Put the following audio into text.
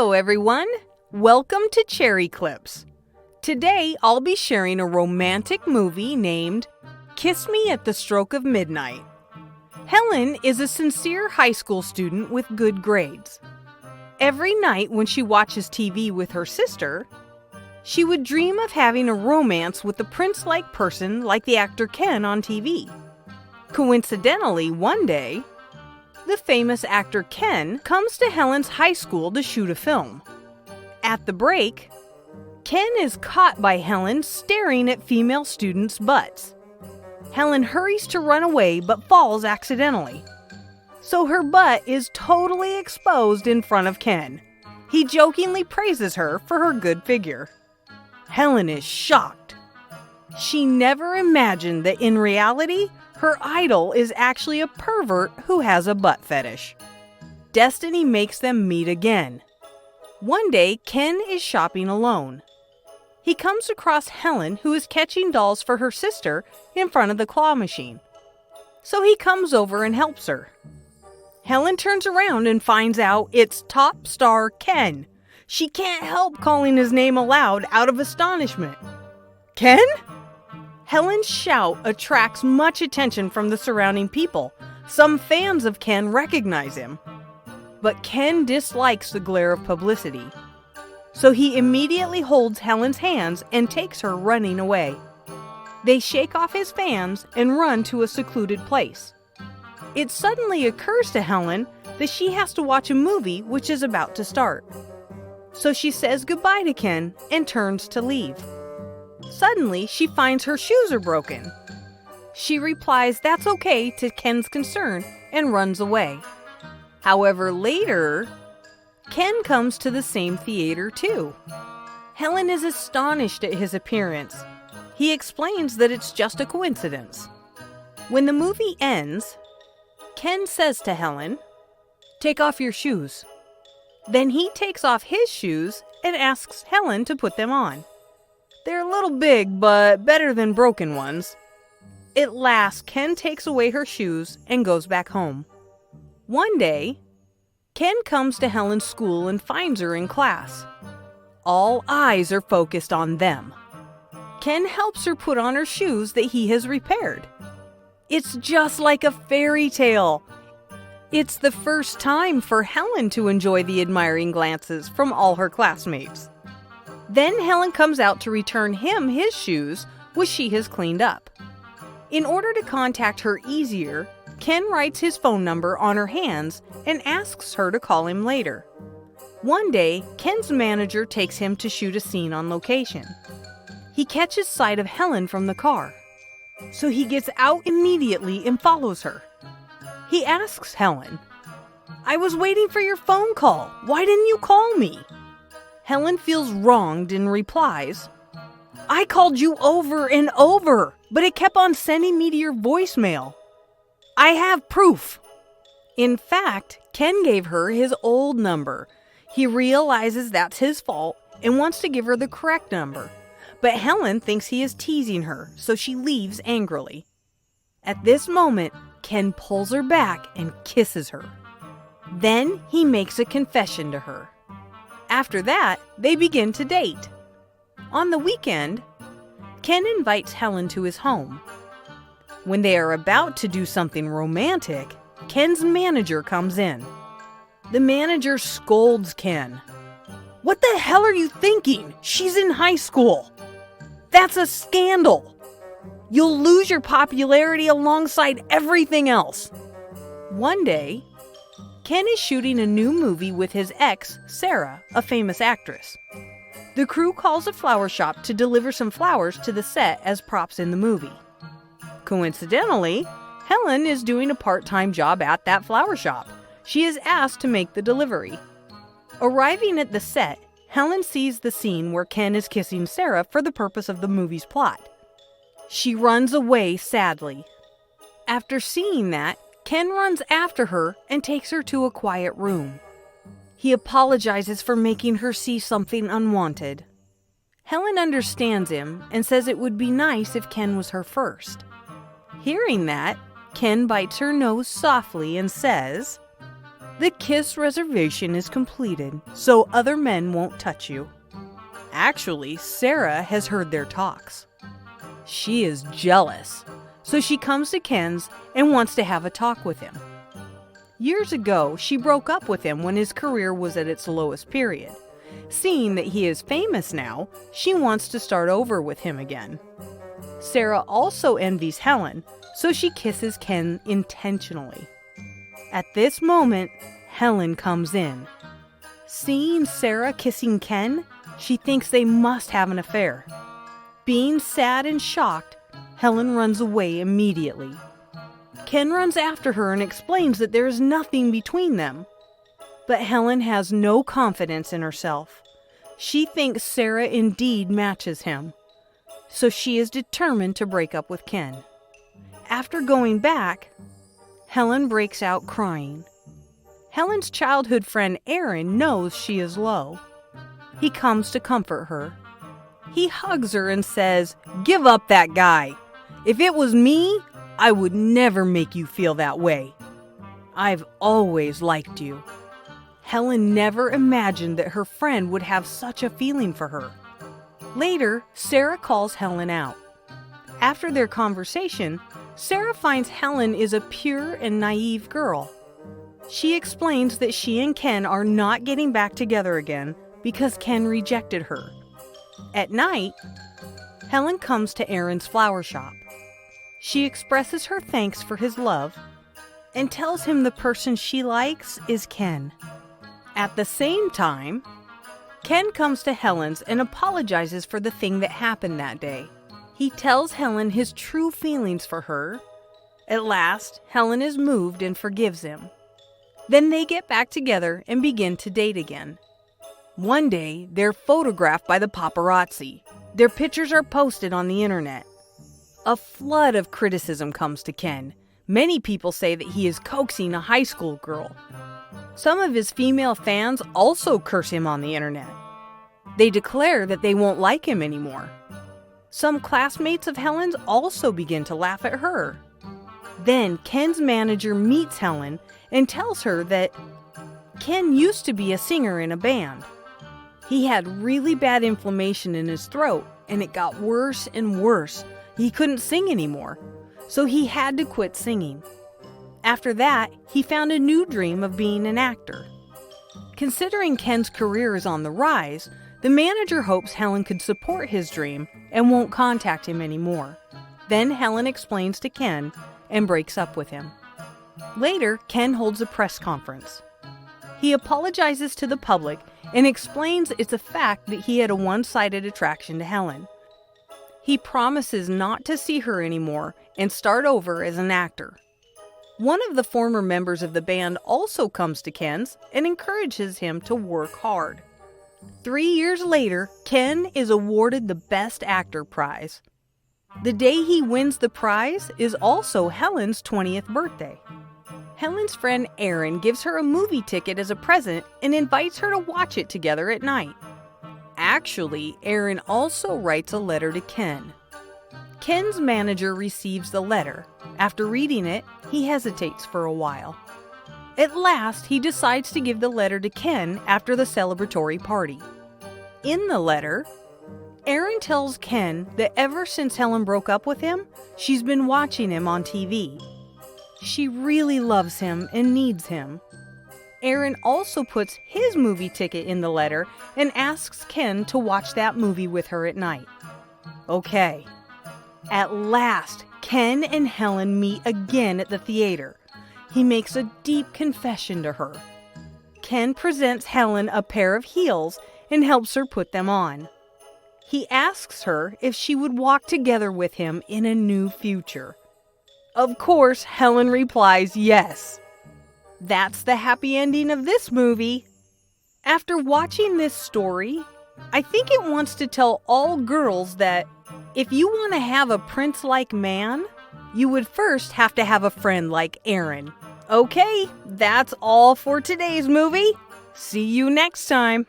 Hello everyone! Welcome to Cherry Clips. Today I'll be sharing a romantic movie named Kiss Me at the Stroke of Midnight. Helen is a sincere high school student with good grades. Every night when she watches TV with her sister, she would dream of having a romance with a prince-like person like the actor Ken on TV. Coincidentally, one day, the famous actor Ken comes to Helen's high school to shoot a film. At the break, Ken is caught by Helen staring at female students' butts. Helen hurries to run away but falls accidentally. So her butt is totally exposed in front of Ken. He jokingly praises her for her good figure. Helen is shocked. She never imagined that in reality, her idol is actually a pervert who has a butt fetish. Destiny makes them meet again. One day, Ken is shopping alone. He comes across Helen, who is catching dolls for her sister in front of the claw machine. So he comes over and helps her. Helen turns around and finds out it's top star Ken. She can't help calling his name aloud out of astonishment. Ken? Helen's shout attracts much attention from the surrounding people. Some fans of Ken recognize him. But Ken dislikes the glare of publicity. So he immediately holds Helen's hands and takes her running away. They shake off his fans and run to a secluded place. It suddenly occurs to Helen that she has to watch a movie which is about to start. So she says goodbye to Ken and turns to leave. Suddenly, she finds her shoes are broken. She replies that's okay to Ken's concern and runs away. However, later, Ken comes to the same theater too. Helen is astonished at his appearance. He explains that it's just a coincidence. When the movie ends, Ken says to Helen, "Take off your shoes." Then he takes off his shoes and asks Helen to put them on. They're a little big, but better than broken ones. At last, Ken takes away her shoes and goes back home. One day, Ken comes to Helen's school and finds her in class. All eyes are focused on them. Ken helps her put on her shoes that he has repaired. It's just like a fairy tale. It's the first time for Helen to enjoy the admiring glances from all her classmates. Then Helen comes out to return him his shoes, which she has cleaned up. In order to contact her easier, Ken writes his phone number on her hands and asks her to call him later. One day, Ken's manager takes him to shoot a scene on location. He catches sight of Helen from the car, so he gets out immediately and follows her. He asks Helen, "I was waiting for your phone call. Why didn't you call me?" Helen feels wronged and replies, "I called you over and over, but it kept on sending me to your voicemail. I have proof." In fact, Ken gave her his old number. He realizes that's his fault and wants to give her the correct number. But Helen thinks he is teasing her, so she leaves angrily. At this moment, Ken pulls her back and kisses her. Then he makes a confession to her. After that, they begin to date. On the weekend, Ken invites Helen to his home. When they are about to do something romantic, Ken's manager comes in. The manager scolds Ken. "What the hell are you thinking? She's in high school. That's a scandal. You'll lose your popularity alongside everything else." One day, Ken is shooting a new movie with his ex, Sarah, a famous actress. The crew calls a flower shop to deliver some flowers to the set as props in the movie. Coincidentally, Helen is doing a part-time job at that flower shop. She is asked to make the delivery. Arriving at the set, Helen sees the scene where Ken is kissing Sarah for the purpose of the movie's plot. She runs away sadly. After seeing that, Ken runs after her and takes her to a quiet room. He apologizes for making her see something unwanted. Helen understands him and says it would be nice if Ken was her first. Hearing that, Ken bites her nose softly and says, The kiss reservation is completed, so other men won't touch you. Actually, Sarah has heard their talks. She is jealous, so she comes to Ken's and wants to have a talk with him. Years ago, she broke up with him when his career was at its lowest period. Seeing that he is famous now, she wants to start over with him again. Sarah also envies Helen, so she kisses Ken intentionally. At this moment, Helen comes in. Seeing Sarah kissing Ken, she thinks they must have an affair. Being sad and shocked, Helen runs away immediately. Ken runs after her and explains that there is nothing between them. But Helen has no confidence in herself. She thinks Sarah indeed matches him. So she is determined to break up with Ken. After going back, Helen breaks out crying. Helen's childhood friend Aaron knows she is low. He comes to comfort her. He hugs her and says, "Give up that guy. If it was me, I would never make you feel that way. I've always liked you." Helen never imagined that her friend would have such a feeling for her. Later, Sarah calls Helen out. After their conversation, Sarah finds Helen is a pure and naive girl. She explains that she and Ken are not getting back together again because Ken rejected her. At night, Helen comes to Aaron's flower shop. She expresses her thanks for his love and tells him the person she likes is Ken. At the same time, Ken comes to Helen's and apologizes for the thing that happened that day. He tells Helen his true feelings for her. At last, Helen is moved and forgives him. Then they get back together and begin to date again. One day, they're photographed by the paparazzi. Their pictures are posted on the internet. A flood of criticism comes to Ken. Many people say that he is coaxing a high school girl. Some of his female fans also curse him on the internet. They declare that they won't like him anymore. Some classmates of Helen's also begin to laugh at her. Then Ken's manager meets Helen and tells her that Ken used to be a singer in a band. He had really bad inflammation in his throat, and it got worse and worse. He couldn't sing anymore, so he had to quit singing. After that, he found a new dream of being an actor. Considering Ken's career is on the rise, the manager hopes Helen could support his dream and won't contact him anymore. Then Helen explains to Ken and breaks up with him. Later, Ken holds a press conference. He apologizes to the public and explains it's a fact that he had a one-sided attraction to Helen. He promises not to see her anymore and start over as an actor. One of the former members of the band also comes to Ken's and encourages him to work hard. 3 years later, Ken is awarded the Best Actor prize. The day he wins the prize is also Helen's 20th birthday. Helen's friend Aaron gives her a movie ticket as a present and invites her to watch it together at night. Actually, Aaron also writes a letter to Ken. Ken's manager receives the letter. After reading it, he hesitates for a while. At last, he decides to give the letter to Ken after the celebratory party. In the letter, Aaron tells Ken that ever since Helen broke up with him, she's been watching him on TV. She really loves him and needs him. Aaron also puts his movie ticket in the letter and asks Ken to watch that movie with her at night. Okay. At last, Ken and Helen meet again at the theater. He makes a deep confession to her. Ken presents Helen a pair of heels and helps her put them on. He asks her if she would walk together with him in a new future. Of course, Helen replies yes. That's the happy ending of this movie. After watching this story, I think it wants to tell all girls that if you want to have a prince-like man, you would first have to have a friend like Aaron. Okay, that's all for today's movie. See you next time.